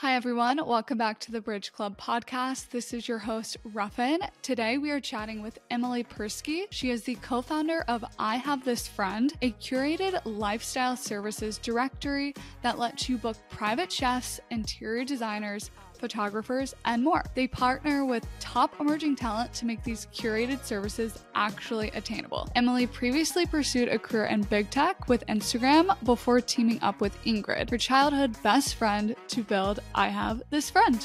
Hi, everyone. Welcome back to the Brydge Club podcast. This is your host, Ruffin. Today, we are chatting with Emily Persky. She is the co-founder of I Have This Friend, a curated lifestyle services directory that lets you book private chefs, interior designers, photographers, and more. They partner with top emerging talent to make these curated services actually attainable. Emily previously pursued a career in big tech with Instagram before teaming up with Ingrid, her childhood best friend, to build I Have This Friend.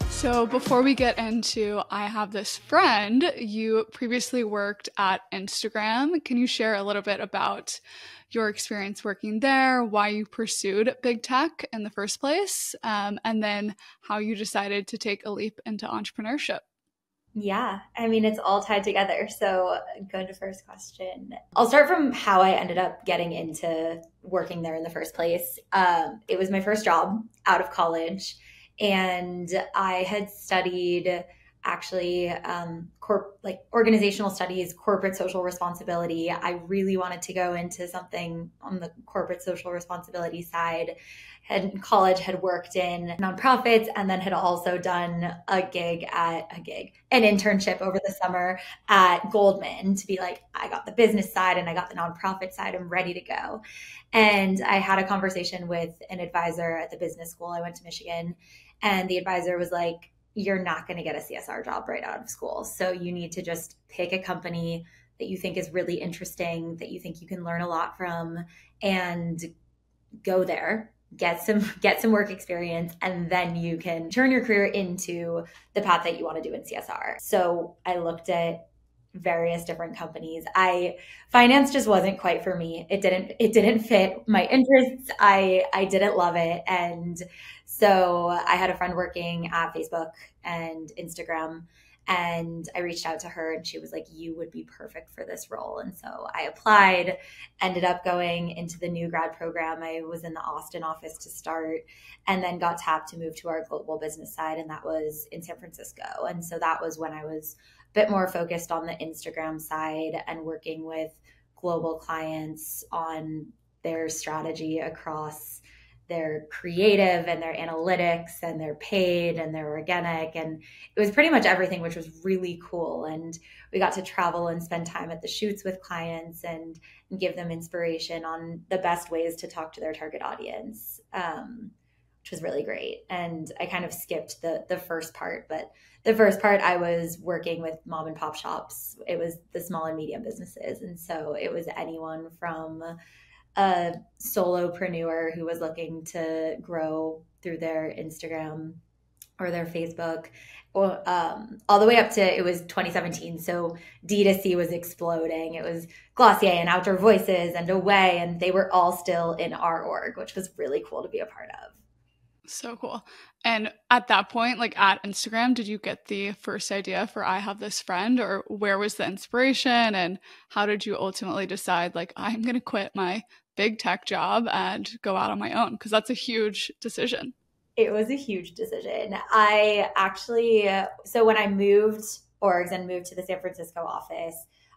So before we get into I Have This Friend, you previously worked at Instagram. Can you share a little bit about your experience working there, why you pursued big tech in the first place, and then how you decided to take a leap into entrepreneurship? Yeah, it's all tied together. So go to first question. I'll start from how I ended up getting into working there in the first place. It was my first job out of college, and I had studied actually organizational studies, corporate social responsibility. I really wanted to go into something on the corporate social responsibility side. In college had worked in nonprofits and then had also done an internship over the summer at Goldman to be like, I got the business side and I got the nonprofit side. I'm ready to go. And I had a conversation with an advisor at the business school. I went to Michigan, and the advisor was like, you're not going to get a CSR job right out of school. So you need to just pick a company that you think is really interesting, that you think you can learn a lot from, and go there, get some work experience, and then you can turn your career into the path that you want to do in CSR. So I looked at various different companies. Finance just wasn't quite for me. It didn't fit my interests. I didn't love it. And so I had a friend working at Facebook and Instagram, and I reached out to her and she was like, you would be perfect for this role. And so I applied, ended up going into the new grad program. I was in the Austin office to start, and then got tapped to move to our global business side. And that was in San Francisco. And so that was when I was a bit more focused on the Instagram side and working with global clients on their strategy across their creative and their analytics and their paid and their organic. And it was pretty much everything, which was really cool. And we got to travel and spend time at the shoots with clients and give them inspiration on the best ways to talk to their target audience, which was really great. And I kind of skipped the first part, but the first part I was working with mom and pop shops. It was the small and medium businesses. And so it was anyone from a solopreneur who was looking to grow through their Instagram or their Facebook, or all the way up to, it was 2017. So D2C was exploding. It was Glossier and Outdoor Voices and Away, and they were all still in our org, which was really cool to be a part of. So cool. And at that point, like at Instagram, did you get the first idea for I Have This Friend, or where was the inspiration, and how did you ultimately decide, like, I'm going to quit my big tech job and go out on my own? Because that's a huge decision. It was a huge decision. I actually, so when I moved orgs and moved to the San Francisco office,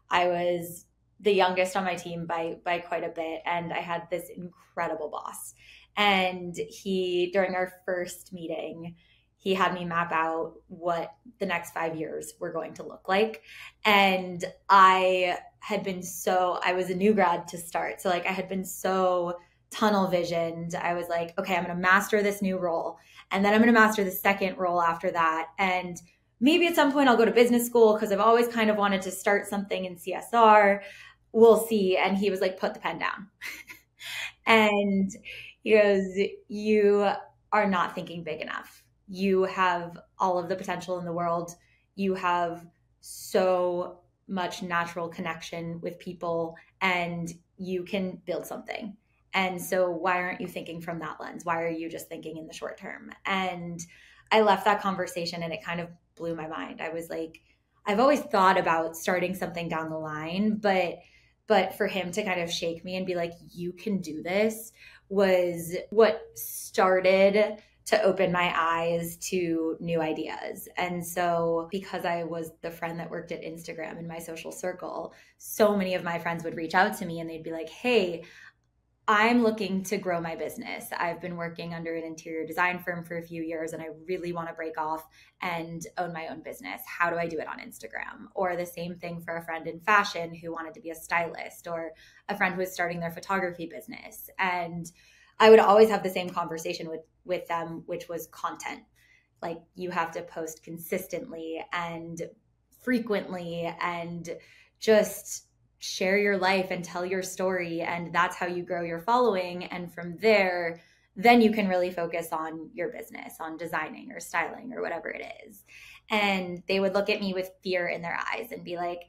I was the youngest on my team by quite a bit. And I had this incredible boss. And during our first meeting, he had me map out what the next 5 years were going to look like. And I was a new grad to start. So like I had been so tunnel visioned. I was like, okay, I'm going to master this new role. And then I'm going to master the second role after that. And maybe at some point I'll go to business school because I've always kind of wanted to start something in CSR. We'll see. And he was like, put the pen down. And he goes, you are not thinking big enough. You have all of the potential in the world. You have so much natural connection with people, and you can build something. And so why aren't you thinking from that lens? Why are you just thinking in the short term? And I left that conversation and it kind of blew my mind. I was like, I've always thought about starting something down the line, but for him to kind of shake me and be like, you can do this, was what started to open my eyes to new ideas. And so because I was the friend that worked at Instagram in my social circle, so many of my friends would reach out to me and they'd be like, hey, I'm looking to grow my business. I've been working under an interior design firm for a few years, and I really want to break off and own my own business. How do I do it on Instagram? Or the same thing for a friend in fashion who wanted to be a stylist, or a friend who was starting their photography business. And I would always have the same conversation with them, which was content. Like, you have to post consistently and frequently and just share your life and tell your story. And that's how you grow your following. And from there, then you can really focus on your business, on designing or styling or whatever it is. And they would look at me with fear in their eyes and be like,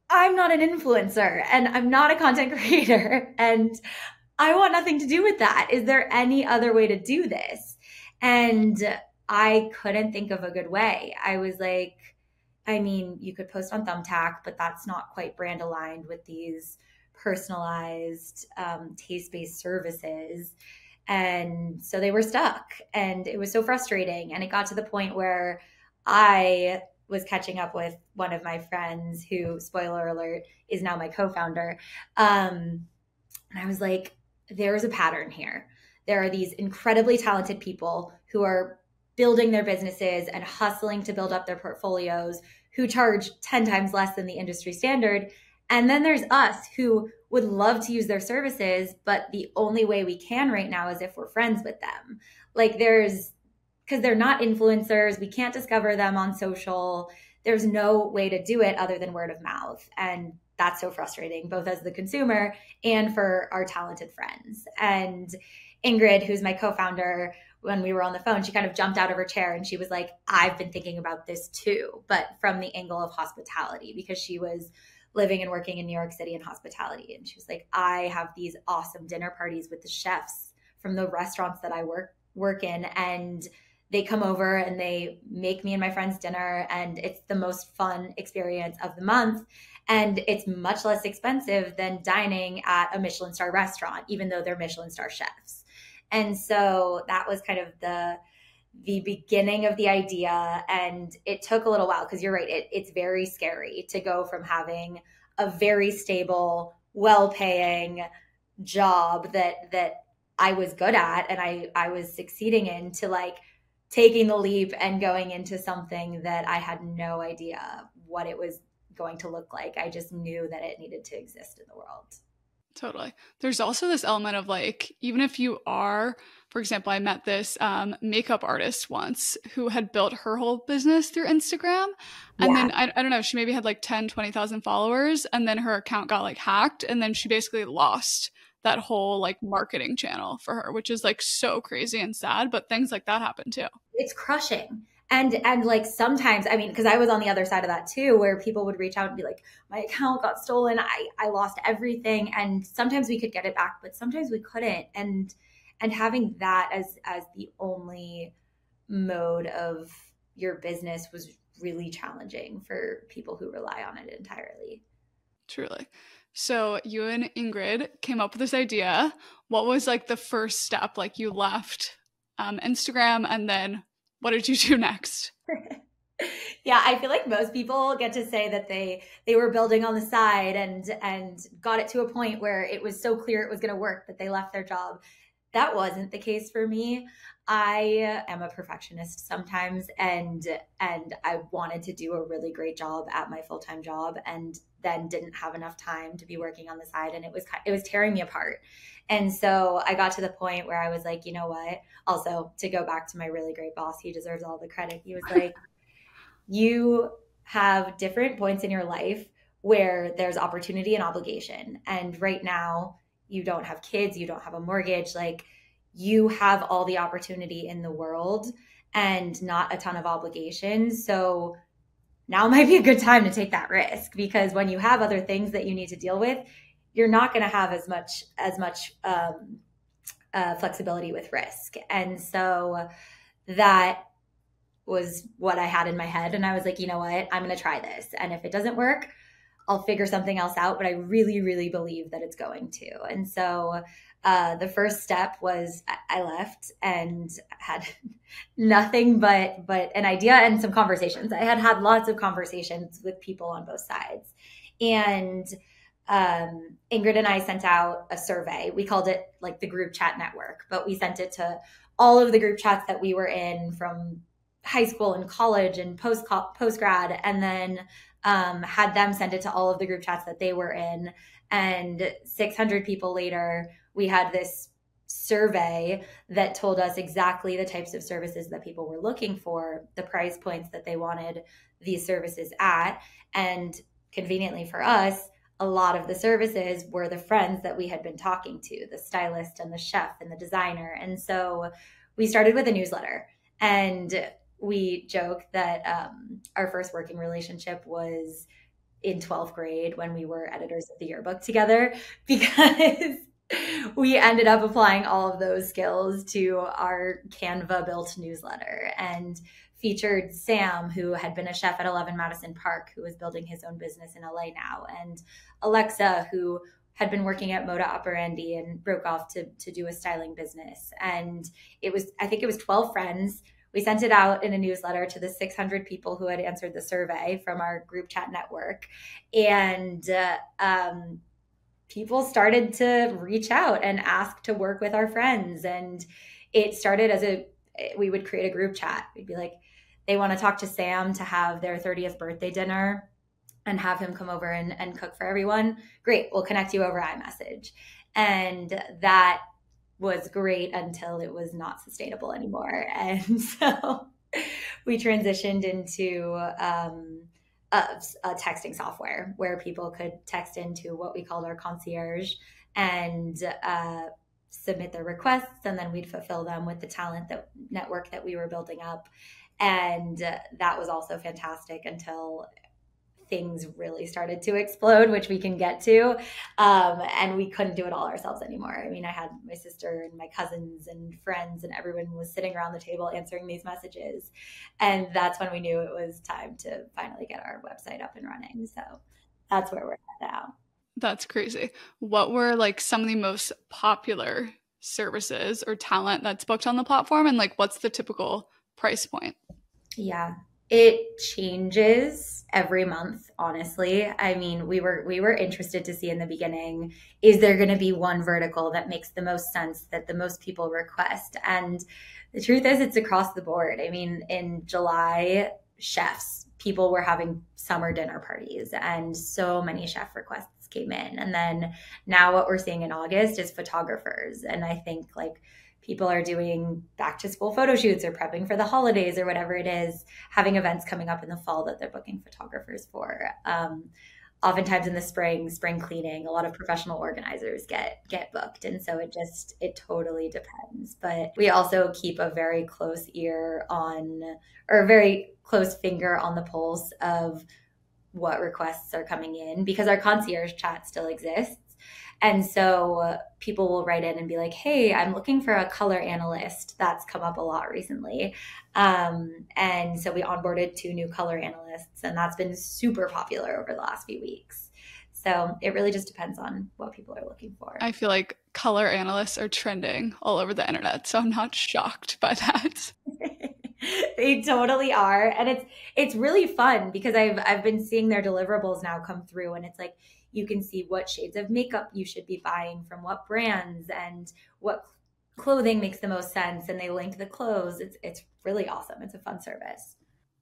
I'm not an influencer and I'm not a content creator and I want nothing to do with that. Is there any other way to do this? And I couldn't think of a good way. I was like, I mean, you could post on Thumbtack, but that's not quite brand aligned with these personalized, taste-based services. And so they were stuck, and it was so frustrating. And it got to the point where I was catching up with one of my friends who, spoiler alert, is now my co-founder. And I was like, there's a pattern here. There are these incredibly talented people who are building their businesses and hustling to build up their portfolios, who charge 10 times less than the industry standard. And then there's us who would love to use their services, but the only way we can right now is if we're friends with them. Like, because they're not influencers, we can't discover them on social. There's no way to do it other than word of mouth. And that's so frustrating, both as the consumer and for our talented friends. And Ingrid, who's my co-founder, when we were on the phone, she kind of jumped out of her chair and she was like, I've been thinking about this too, but from the angle of hospitality, because she was living and working in New York City in hospitality. And she was like, I have these awesome dinner parties with the chefs from the restaurants that I work in, and they come over and they make me and my friends dinner, and it's the most fun experience of the month. And it's much less expensive than dining at a Michelin-Star restaurant, even though they're Michelin-Star chefs. And so that was kind of the beginning of the idea. And it took a little while, because you're right, it's very scary to go from having a very stable, well-paying job that I was good at and I was succeeding in, to like taking the leap and going into something that I had no idea what it was going to look like. I just knew that it needed to exist in the world. Totally. There's also this element of like, even if you are, for example, I met this makeup artist once who had built her whole business through Instagram. And then I don't know, she maybe had like 10, 20,000 followers, and then her account got like hacked, and then she basically lost that whole like marketing channel for her, which is like so crazy and sad, but things like that happen too. It's crushing. And like sometimes, I mean, because I was on the other side of that too, where people would reach out and be like, my account got stolen. I lost everything. And sometimes we could get it back, but sometimes we couldn't. And having that as the only mode of your business was really challenging for people who rely on it entirely. Truly. So you and Ingrid came up with this idea. What was like the first step? Like, you left Instagram, and then what did you do next? Yeah, I feel like most people get to say that they were building on the side and got it to a point where it was so clear it was going to work that they left their job. That wasn't the case for me. I am a perfectionist sometimes, and I wanted to do a really great job at my full-time job, and then didn't have enough time to be working on the side, and it was tearing me apart. And so I got to the point where I was like, you know what? Also, to go back to my really great boss, he deserves all the credit. He was like, you have different points in your life where there's opportunity and obligation. And right now, you don't have kids, you don't have a mortgage, like you have all the opportunity in the world and not a ton of obligations. So now might be a good time to take that risk, because when you have other things that you need to deal with, you're not going to have as much flexibility with risk. And so that was what I had in my head. And I was like, you know what, I'm going to try this. And if it doesn't work, I'll figure something else out. But I really, really believe that it's going to. And so the first step was I left and had nothing but an idea and some conversations. I had lots of conversations with people on both sides. And Ingrid and I sent out a survey. We called it like the group chat network, but we sent it to all of the group chats that we were in from high school and college and post grad, and then had them send it to all of the group chats that they were in. And 600 people later, we had this survey that told us exactly the types of services that people were looking for, the price points that they wanted these services at. And conveniently for us, a lot of the services were the friends that we had been talking to, the stylist and the chef and the designer. And so we started with a newsletter, and we joke that our first working relationship was in 12th grade when we were editors of the yearbook together, because we ended up applying all of those skills to our Canva built newsletter, and featured Sam, who had been a chef at 11 Madison Park, who was building his own business in LA now, and Alexa, who had been working at Moda Operandi and broke off to do a styling business. And I think it was 12 friends. We sent it out in a newsletter to the 600 people who had answered the survey from our group chat network. And people started to reach out and ask to work with our friends. And it started we would create a group chat. We'd be like, they want to talk to Sam to have their 30th birthday dinner and have him come over and cook for everyone. Great, we'll connect you over iMessage. And that was great until it was not sustainable anymore. And so we transitioned into a texting software where people could text into what we called our concierge and submit their requests, and then we'd fulfill them with the talent network that we were building up. And that was also fantastic until things really started to explode, which we can get to. And we couldn't do it all ourselves anymore. I mean, I had my sister and my cousins and friends, and everyone was sitting around the table answering these messages. And that's when we knew it was time to finally get our website up and running. So that's where we're at now. That's crazy. What were like some of the most popular services or talent that's booked on the platform, and like what's the typical price point? Yeah, it changes every month, honestly. I mean, we were interested to see in the beginning, is there going to be one vertical that makes the most sense, that the most people request? And the truth is, it's across the board. I mean, in July, chefs, people were having summer dinner parties, and so many chef requests came in. And then now what we're seeing in August is photographers. And I think like people are doing back to school photo shoots or prepping for the holidays or whatever it is, having events coming up in the fall that they're booking photographers for. Oftentimes in the spring cleaning, a lot of professional organizers get booked. And so it totally depends. But we also keep a very close ear on, or a very close finger on the pulse of what requests are coming in, because our concierge chat still exists. And so people will write in and be like, hey, I'm looking for a color analyst. That's come up a lot recently. And so we onboarded 2 new color analysts, and that's been super popular over the last few weeks. So it really just depends on what people are looking for. I feel like color analysts are trending all over the internet, so I'm not shocked by that. They totally are. And it's really fun because I've been seeing their deliverables now come through, and it's like, you can see what shades of makeup you should be buying from what brands and what clothing makes the most sense. And they link the clothes. It's really awesome. It's a fun service.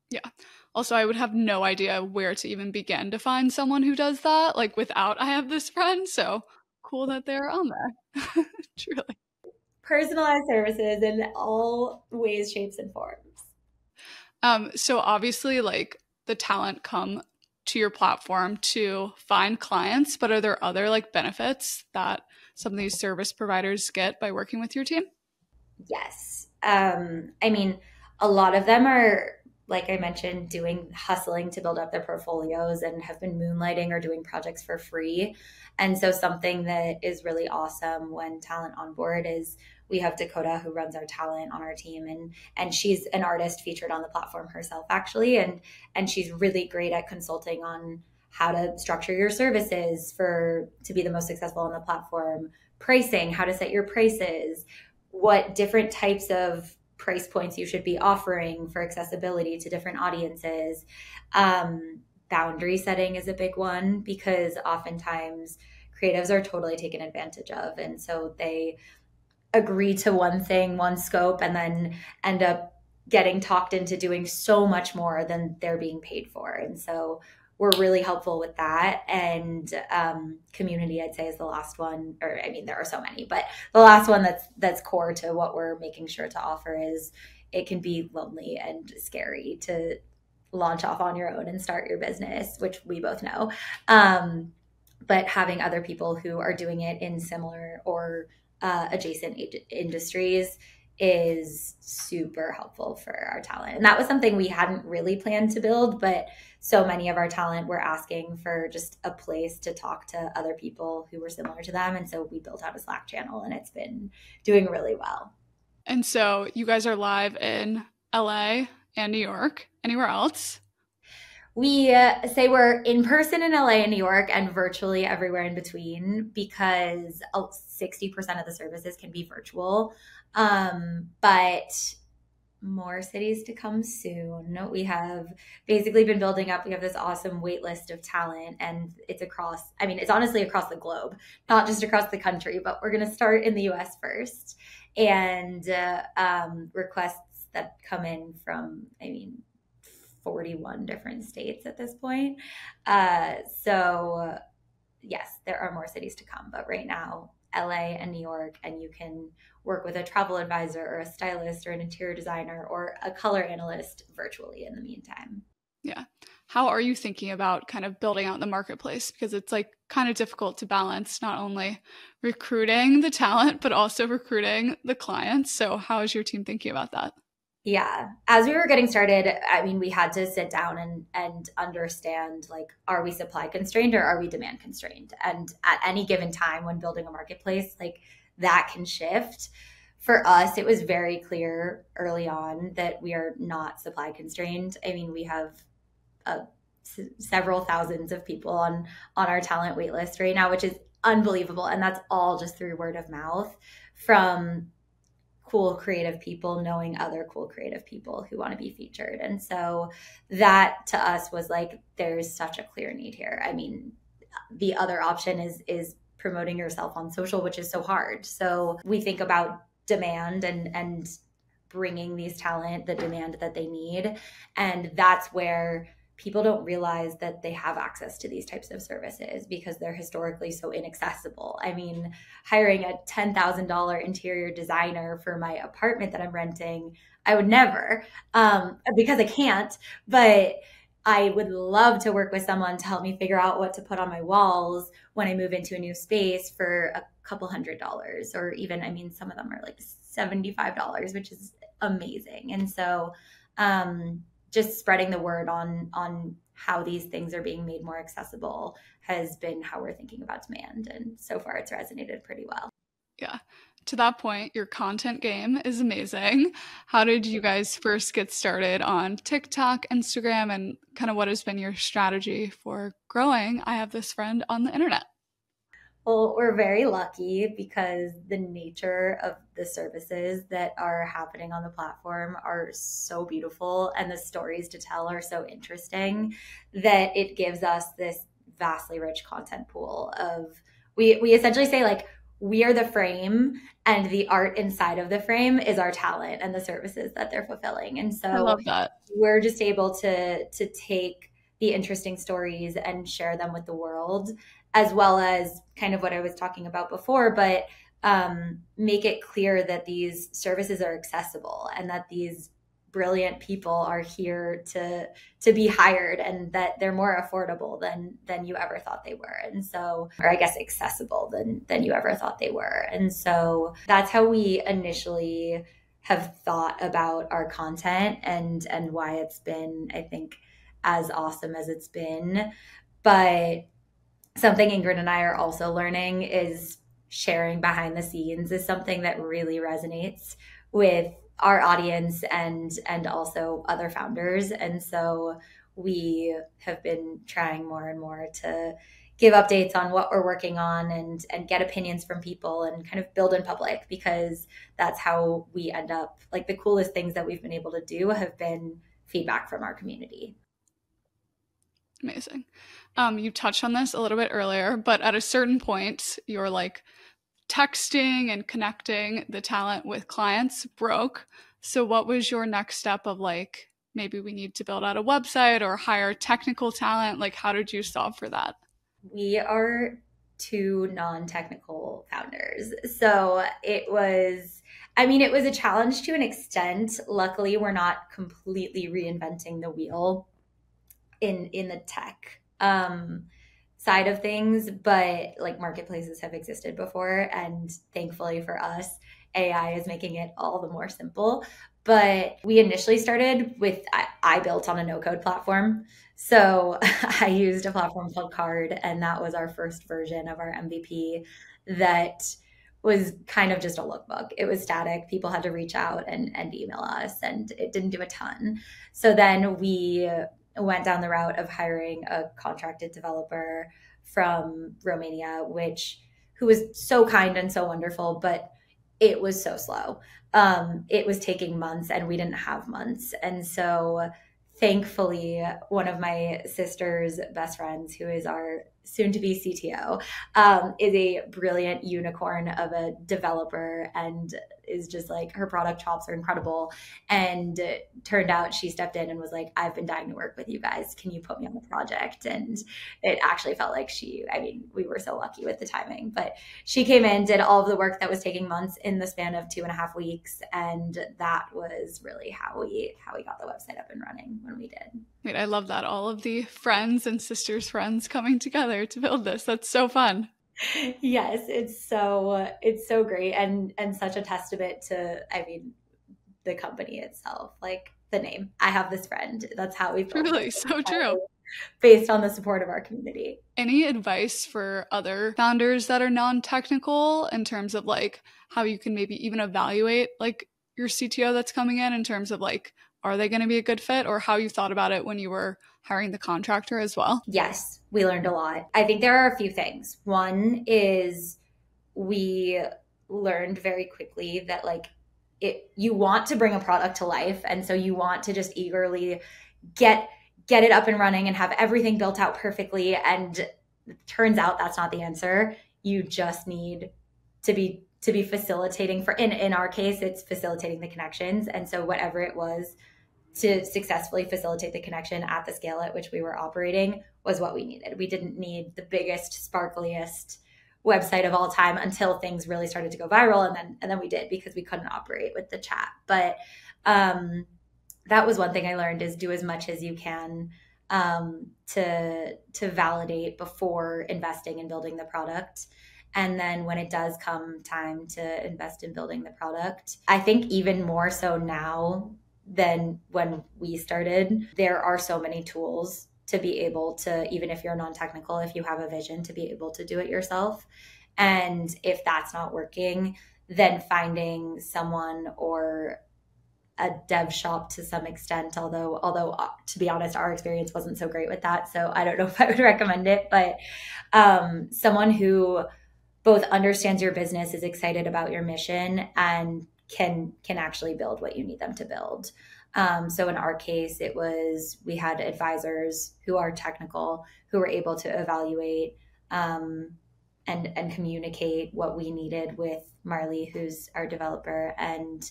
Yeah. Also, I would have no idea where to even begin to find someone who does that, like without I have this friend. So cool that they're on there. Truly. Personalized services in all ways, shapes, and forms. So obviously, like the talent come to your platform to find clients, but are there other like benefits that some of these service providers get by working with your team? Yes. I mean, a lot of them are, like I mentioned, hustling to build up their portfolios and have been moonlighting or doing projects for free. And so something that is really awesome when talent on board is we have Dakota, who runs our talent on our team, and she's an artist featured on the platform herself, actually, and she's really great at consulting on how to structure your services to be the most successful on the platform, pricing, how to set your prices, what different types of price points you should be offering for accessibility to different audiences. boundary setting is a big one, because oftentimes creatives are totally taken advantage of. And so they agree to one thing, one scope, and then end up getting talked into doing so much more than they're being paid for. And so we're really helpful with that. And community, I'd say, is the last one. Or I mean, there are so many, but the last one that's core to what we're making sure to offer is it can be lonely and scary to launch off on your own and start your business, which we both know. But having other people who are doing it in similar or adjacent industries is super helpful for our talent. And that was something we hadn't really planned to build, but so many of our talent were asking for just a place to talk to other people who were similar to them. And so we built out a Slack channel, and it's been doing really well. And so you guys are live in LA and New York. Anywhere else? We say we're in person in LA and New York and virtually everywhere in between, because 60% of the services can be virtual. But more cities to come soon. We have basically been building up. We have this awesome wait list of talent, and it's honestly across the globe, not just across the country, but we're going to start in the US first. And requests that come in from, 41 different states at this point. So yes, there are more cities to come, but right now, LA and New York, and you can work with a travel advisor or a stylist or an interior designer or a color analyst virtually in the meantime. Yeah. How are you thinking about kind of building out the marketplace? Because it's like kind of difficult to balance not only recruiting the talent, but also recruiting the clients. So how is your team thinking about that? Yeah. As we were getting started, we had to sit down and understand, like, are we supply constrained or are we demand constrained? And at any given time when building a marketplace, like, that can shift. For us, it was very clear early on that we are not supply constrained. We have several thousands of people on our talent wait list right now, which is unbelievable. And that's all just through word of mouth from cool creative people knowing other cool creative people who want to be featured. And so that to us was like, there's such a clear need here. The other option is promoting yourself on social, which is so hard. So we think about demand and bringing these talent the demand that they need. And that's where people don't realize that they have access to these types of services because they're historically so inaccessible. Hiring a $10,000 interior designer for my apartment that I'm renting, I would never, because I can't, but I would love to work with someone to help me figure out what to put on my walls when I move into a new space for a couple $100s, or even, some of them are like $75, which is amazing. And so, just spreading the word on how these things are being made more accessible has been how we're thinking about demand. And so far it's resonated pretty well. Yeah. To that point, your content game is amazing. How did you guys first get started on TikTok, Instagram, and kind of what has been your strategy for growing I Have This Friend on the internet? Well, we're very lucky because the nature of the services that are happening on the platform are so beautiful and the stories to tell are so interesting that it gives us this vastly rich content pool of, we essentially say, like, we are the frame and the art inside of the frame is our talent and the services that they're fulfilling. And so I love that. We're just able to take the interesting stories and share them with the world, as well as kind of what I was talking about before, but make it clear that these services are accessible and that these brilliant people are here to be hired, and that they're more affordable than you ever thought they were. And so, or I guess accessible than you ever thought they were. And so that's how we initially have thought about our content and why it's been, I think, as awesome as it's been. But something Ingrid and I are also learning is sharing behind the scenes is something that really resonates with our audience and also other founders. And so we have been trying more and more to give updates on what we're working on and get opinions from people and kind of build in public, because that's how we end up, like, the coolest things that we've been able to do have been feedback from our community. Amazing. You touched on this a little bit earlier, but at a certain point, you're like texting and connecting the talent with clients broke. So what was your next step of like, maybe we need to build out a website or hire technical talent? Like, how did you solve for that? We are two non-technical founders. So it was a challenge to an extent. Luckily, we're not completely reinventing the wheel in the tech side of things, but like marketplaces have existed before, and thankfully for us, AI is making it all the more simple. But we initially started with I built on a no code platform. So I used a platform called Card, and that was our first version of our MVP that was kind of just a lookbook. It was static. People had to reach out and email us, and it didn't do a ton. So then we went down the route of hiring a contracted developer from Romania, who was so kind and so wonderful, but it was so slow. It was taking months, and we didn't have months. And so thankfully, one of my sister's best friends, who is our soon to be CTO, is a brilliant unicorn of a developer, and is just like, her product chops are incredible. And it turned out she stepped in and was like, I've been dying to work with you guys. Can you put me on the project? And it actually felt like we were so lucky with the timing, but she came in, did all of the work that was taking months in the span of 2.5 weeks. And that was really how we got the website up and running when we did. Wait, I love that. All of the friends and sisters' friends coming together to build this. That's so fun. Yes, it's so great, and such a testament to, the company itself, like the name. I have this friend. That's how we built Truly, so true. Based on the support of our community. Any advice for other founders that are non-technical in terms of like how you can maybe even evaluate like your CTO that's coming in terms of like, are they going to be a good fit, or how you thought about it when you were hiring the contractor as well? Yes, we learned a lot. I think there are a few things. One is we learned very quickly that you want to bring a product to life. And so you want to just eagerly get it up and running and have everything built out perfectly. And it turns out that's not the answer. You just need to be facilitating in our case, it's facilitating the connections. And so whatever it was to successfully facilitate the connection at the scale at which we were operating was what we needed. We didn't need the biggest, sparkliest website of all time until things really started to go viral. And then we did, because we couldn't operate with the chat. But that was one thing I learned, is do as much as you can to validate before investing in building the product. And then when it does come time to invest in building the product, I think even more so now than when we started, there are so many tools to be able to, even if you're non-technical, if you have a vision, to be able to do it yourself. And if that's not working, then finding someone or a dev shop to some extent, although to be honest, our experience wasn't so great with that. So I don't know if I would recommend it, but someone who both understands your business, is excited about your mission, and can actually build what you need them to build. So in our case, we had advisors who are technical, who were able to evaluate and communicate what we needed with Marley, who's our developer. And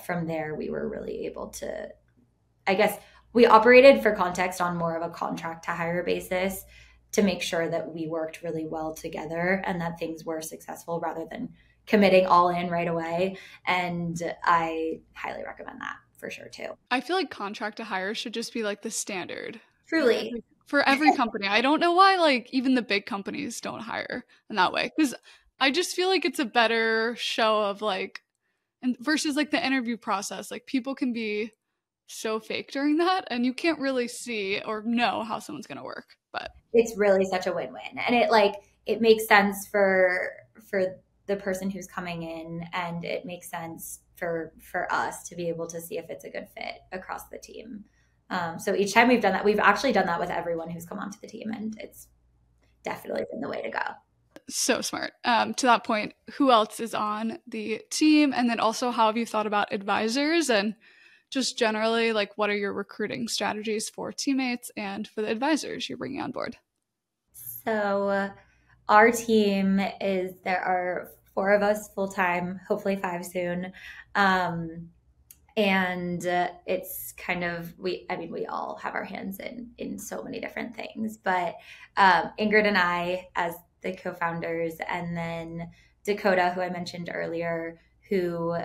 from there, we were really able to, I guess, we operated, for context, on more of a contract to hire basis to make sure that we worked really well together and that things were successful, rather than committing all in right away. And I highly recommend that for sure too. I feel like contract to hire should just be like the standard. Truly. For every company. I don't know why like even the big companies don't hire in that way, because I just feel like it's a better show of like, and versus like the interview process, like people can be so fake during that and you can't really see or know how someone's going to work. But it's really such a win-win, and it makes sense for the person who's coming in, and it makes sense for us to be able to see if it's a good fit across the team. So each time we've done that, we've actually done that with everyone who's come onto the team, and it's definitely been the way to go. So smart. To that point, who else is on the team? And then also, how have you thought about advisors? And just generally, like, what are your recruiting strategies for teammates and for the advisors you're bringing on board? So our team there are 4 of us full-time, hopefully 5 soon. And it's kind of, we all have our hands in so many different things, but Ingrid and I as the co-founders, and then Dakota, who I mentioned earlier, who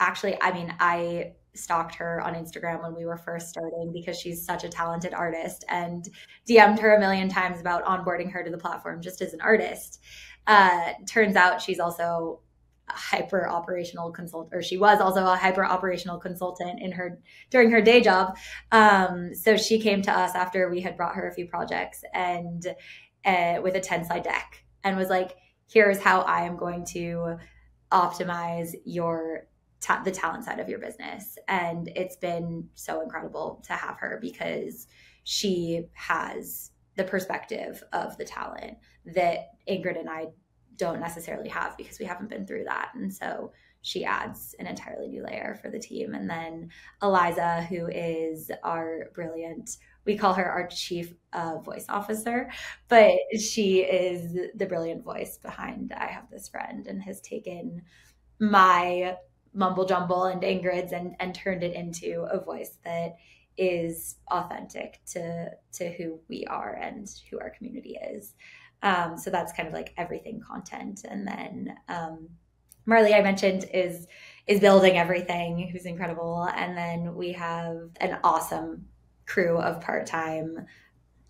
actually, I stalked her on Instagram when we were first starting because she's such a talented artist, and DM'd her a million times about onboarding her to the platform just as an artist. Turns out she's also a hyper operational consultant, or she was also a hyper operational consultant during her day job. So she came to us after we had brought her a few projects, and with a 10-slide deck, and was like, here's how I am going to optimize the talent side of your business. And it's been so incredible to have her because she has the perspective of the talent that Ingrid and I don't necessarily have because we haven't been through that. And so she adds an entirely new layer for the team. And then Eliza, who is our brilliant, we call her our chief voice officer, but she is the brilliant voice behind I Have This Friend, and has taken my mumble jumble and Ingrid's and turned it into a voice that is authentic to who we are and who our community is. So that's kind of like everything content. And then Marley, I mentioned, is building everything, who's incredible. And then we have an awesome crew of part-time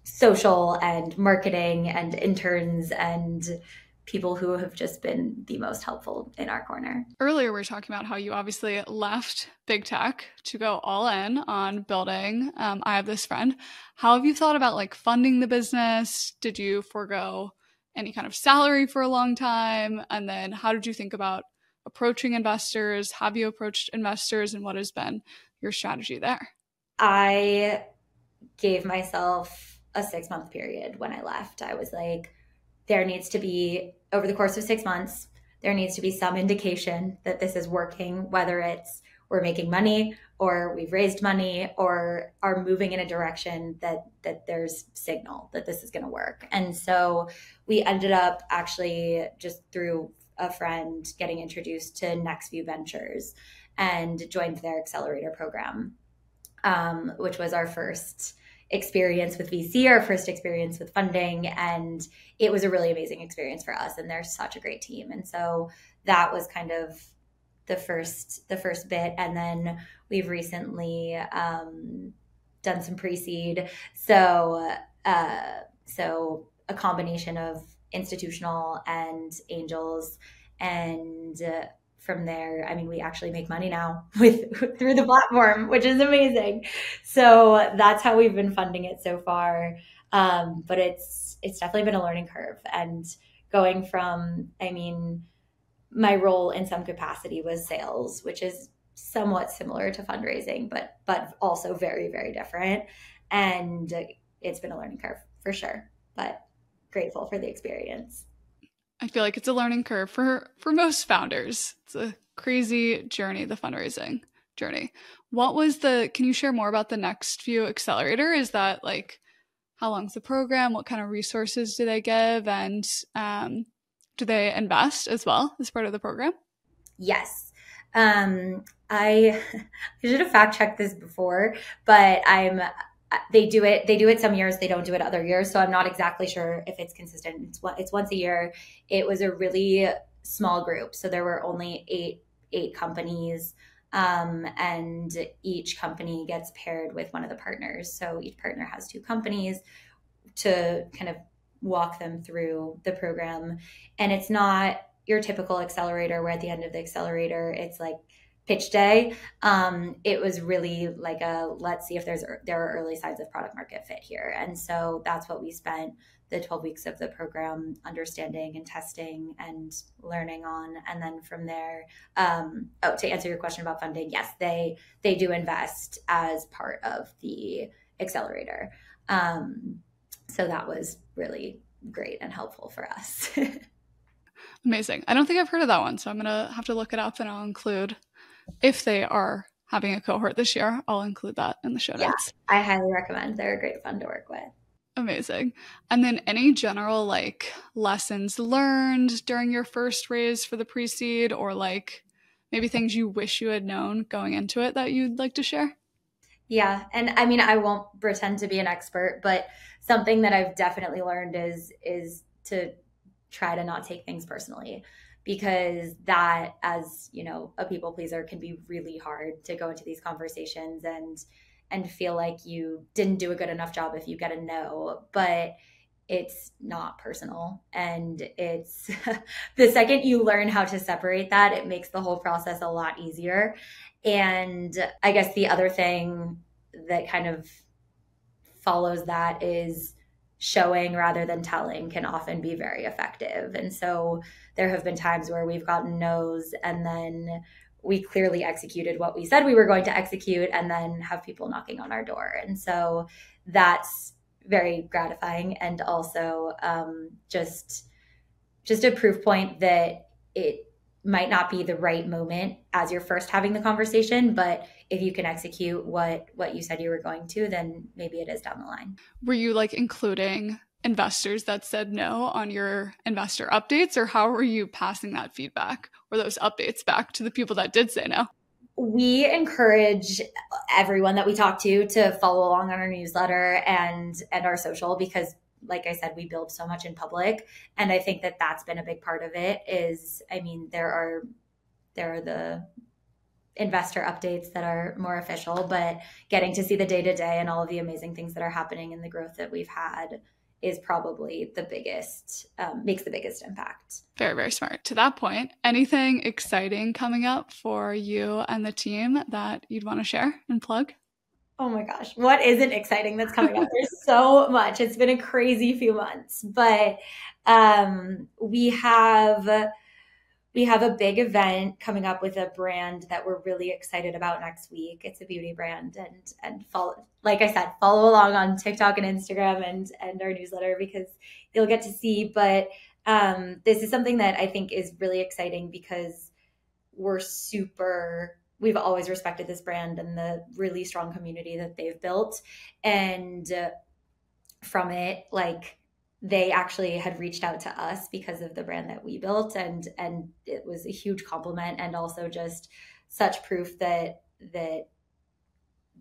social and marketing and interns and people who have just been the most helpful in our corner. Earlier, we were talking about how you obviously left big tech to go all in on building I Have This Friend. How have you thought about like funding the business? Did you forego any kind of salary for a long time? And then how did you think about approaching investors? Have you approached investors, and what has been your strategy there? I gave myself a 6-month period when I left. I was like, there needs to be, over the course of 6 months, there needs to be some indication that this is working, whether it's we're making money or we've raised money or are moving in a direction that there's signal that this is going to work. And so we ended up actually just through a friend getting introduced to Next View Ventures and joined their accelerator program, which was our first experience with VC, our first experience with funding. And it was a really amazing experience for us. And they're such a great team. And so that was kind of the first bit. And then we've recently done some pre-seed. So a combination of institutional and angels. And from there, we actually make money now through the platform, which is amazing. So that's how we've been funding it so far. But it's definitely been a learning curve. And going from, my role in some capacity was sales, which is somewhat similar to fundraising, but also very, very different. And it's been a learning curve for sure, but grateful for the experience. I feel like it's a learning curve for most founders. It's a crazy journey, the fundraising journey. Can you share more about the Next View Accelerator? Is that like, how long's the program? What kind of resources do they give? And do they invest as well as part of the program? Yes. I should have fact checked this before, but they do it some years, they don't do it other years. So I'm not exactly sure if it's consistent. It's once a year. It was a really small group. So there were only eight companies, and each company gets paired with one of the partners. So each partner has 2 companies to kind of walk them through the program. And it's not your typical accelerator where at the end of the accelerator, it's like pitch day. It was really like let's see if there are early signs of product market fit here. And so that's what we spent the 12 weeks of the program understanding and testing and learning on. And then from there, to answer your question about funding, yes, they do invest as part of the accelerator. So that was really great and helpful for us. Amazing. I don't think I've heard of that one, so I'm going to have to look it up, and I'll include, if they are having a cohort this year. I'll include that in the show notes. I highly recommend. They're great fun to work with. Amazing. And then any general like lessons learned during your first raise for the pre-seed, or like maybe things you wish you had known going into it that you'd like to share? Yeah. And I mean, I won't pretend to be an expert, but something that I've definitely learned is to try to not take things personally, because that, as you know, a people pleaser, can be really hard to go into these conversations and feel like you didn't do a good enough job if you get a no. But it's not personal, and it's the second you learn how to separate that, it makes the whole process a lot easier. And I guess the other thing that kind of follows that is showing rather than telling can often be very effective. And so there have been times where we've gotten no's, and then we clearly executed what we said we were going to execute, and then have people knocking on our door. And so that's very gratifying, and also just a proof point that it might not be the right moment as you're first having the conversation, but if you can execute what you said you were going to, then maybe it is down the line. Were you like including investors that said no on your investor updates, or how were you passing that feedback or those updates back to the people that did say no? We encourage everyone that we talk to follow along on our newsletter and our social, because like I said, we build so much in public. And I think that that's been a big part of it is, I mean, there are the investor updates that are more official, but getting to see the day-to-day and all of the amazing things that are happening and the growth that we've had is probably the biggest, makes the biggest impact. Very, very smart. To that point, anything exciting coming up for you and the team that you'd want to share and plug? Oh my gosh, what isn't exciting that's coming up? There's so much. It's been a crazy few months, but we have a big event coming up with a brand that we're really excited about next week. It's a beauty brand, and follow, like I said, follow along on TikTok and Instagram and our newsletter, because you'll get to see. But this is something that I think is really exciting, because we've always respected this brand and the really strong community that they've built. And from it, like, they actually had reached out to us because of the brand that we built. And it was a huge compliment, and also just such proof that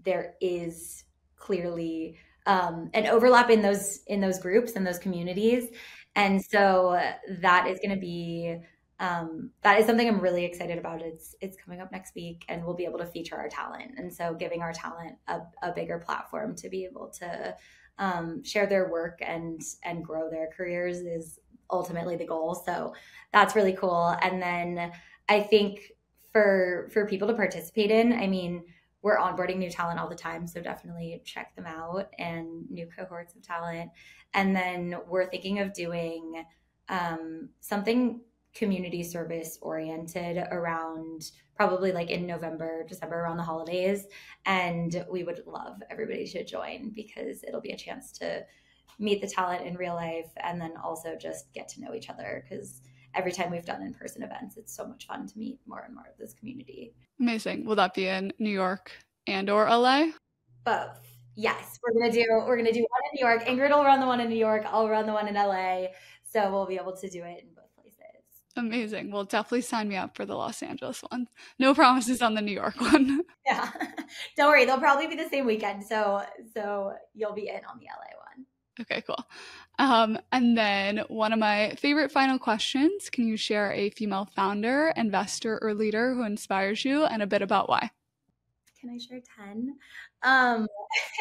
there is clearly an overlap in those groups and those communities. And so that is going to be, that is something I'm really excited about. It's coming up next week, and we'll be able to feature our talent. And so giving our talent a bigger platform to be able to share their work and grow their careers is ultimately the goal. So that's really cool. And then I think for people to participate in, I mean, we're onboarding new talent all the time, so definitely check them out, and new cohorts of talent. And then we're thinking of doing something community service oriented around probably like in November, December, around the holidays. And we would love everybody to join, because it'll be a chance to meet the talent in real life, and then also just get to know each other, because every time we've done in-person events, it's so much fun to meet more and more of this community. Amazing. Will that be in New York and or LA? Both. Yes, we're gonna do one in New York. Ingrid will run the one in New York. I'll run the one in LA. So we'll be able to do it in both places. Amazing. Well, definitely sign me up for the Los Angeles one. No promises on the New York one. Yeah. Don't worry. They'll probably be the same weekend. So you'll be in on the LA one. Okay, cool. And then one of my favorite final questions, can you share a female founder, investor, or leader who inspires you, and a bit about why? Can I share 10?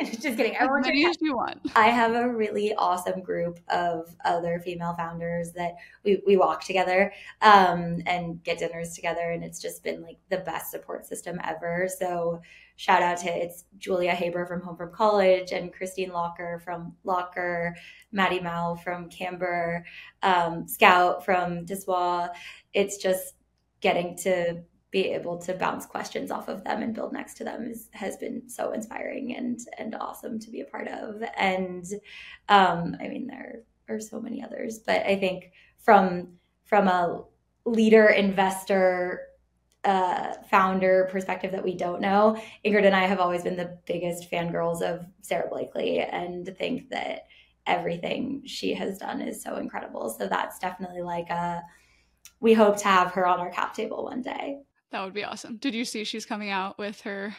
Just kidding. As many as you want. I have a really awesome group of other female founders that we walk together and get dinners together. And it's just been like the best support system ever. So shout out to, it's Julia Haber from Home from College, and Christine Locker from Locker, Maddie Mao from Camber, Scout from Diswa. It's just getting to be able to bounce questions off of them and build next to them has been so inspiring and awesome to be a part of. And I mean, there are so many others, but I think from a leader, investor, founder perspective that we don't know, Ingrid and I have always been the biggest fangirls of Sarah Blakely and think that everything she has done is so incredible. So that's definitely like we hope to have her on our cap table one day. That would be awesome. Did you see she's coming out with her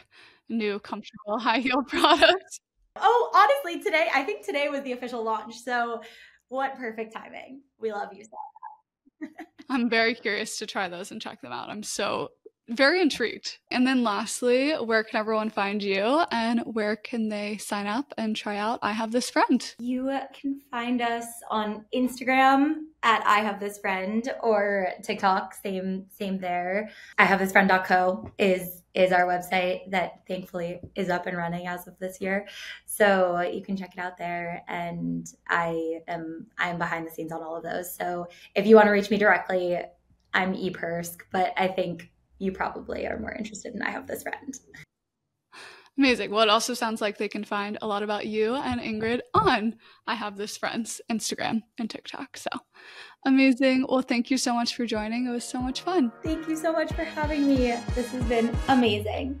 new comfortable high heel product? Oh, honestly, I think today was the official launch. So what perfect timing. We love you, Sarah. I'm very curious to try those and check them out. I'm so very intrigued. And then lastly, where can everyone find you and where can they sign up and try out I Have This Friend? You can find us on Instagram at I Have This Friend or TikTok, same there. IHaveThisFriend.co is our website that thankfully is up and running as of this year. So you can check it out there. And I am behind the scenes on all of those. So if you want to reach me directly, I'm ePersk, but I think you probably are more interested in I Have This Friend. Amazing. Well, it also sounds like they can find a lot about you and Ingrid on I Have This Friend's Instagram and TikTok. So amazing. Well, thank you so much for joining. It was so much fun. Thank you so much for having me. This has been amazing.